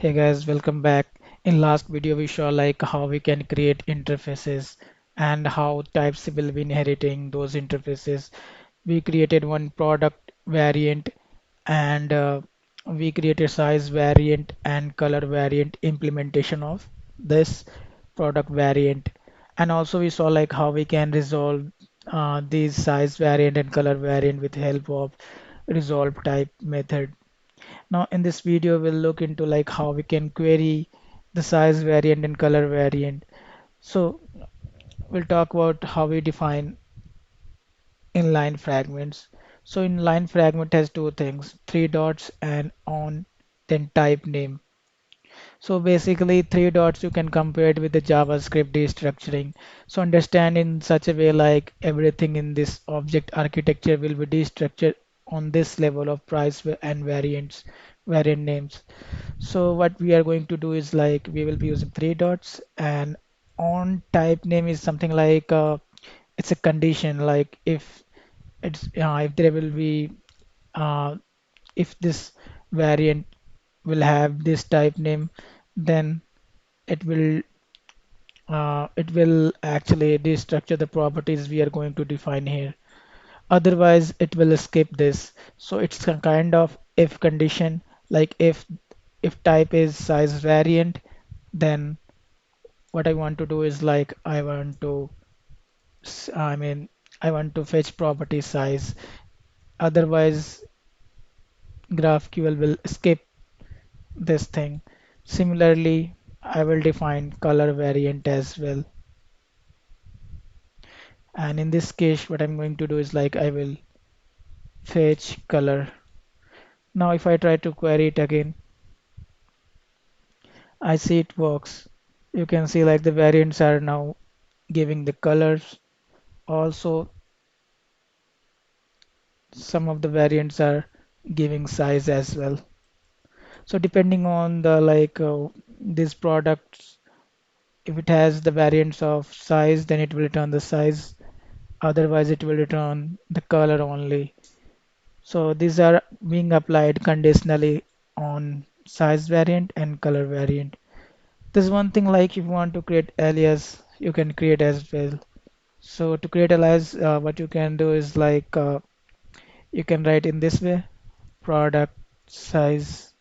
Hey guys, welcome back. In last video we saw like how we can create interfaces and how types will be inheriting those interfaces. We created one product variant and we created size variant and color variant implementation of this product variant. And also we saw like how we can resolve these size variant and color variant with help of resolve type method. Now in this video we'll look into like how we can query the size variant and color variant. So we'll talk about how we define inline fragments. So inline fragment has two things, three dots and on then type name. So basically three dots you can compare it with the JavaScript destructuring. So understand in such a way like everything in this object architecture will be destructured on this level of and variant names. So what we are going to do is like we will be using three dots and on type name is something like it's a condition like if there will be uh, if this variant will have this type name then it will actually destructure the properties we are going to define here. Otherwise, it will skip this. So it's a kind of if condition, like if type is size variant, then what I want to do is like I mean I want to fetch property size. Otherwise, GraphQL will skip this thing. Similarly, I will define color variant as well. And in this case, what I'm going to do is like I will fetch color. Now, if I try to query it again, I see it works. You can see like the variants are now giving the colors. Also, some of the variants are giving size as well. So depending on the these products, if it has the variants of size, then it will return the size. Otherwise, it will return the color only. So these are being applied conditionally on size variant and color variant. There's one thing like if you want to create alias, you can create as well. So to create alias, what you can do is like you can write in this way, product size,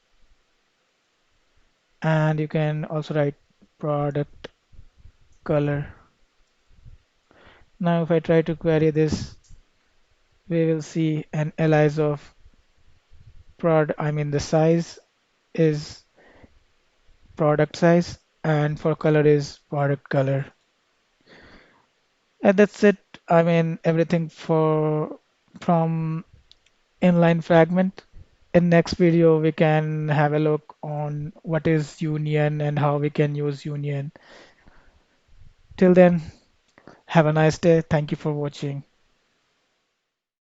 and you can also write product color. Now if I try to query this, we will see an alias of I mean the size is product size and for color is product color. And that's it. I mean everything for from inline fragment. In next video we can have a look on what is union and how we can use union. Till then, have a nice day. Thank you for watching.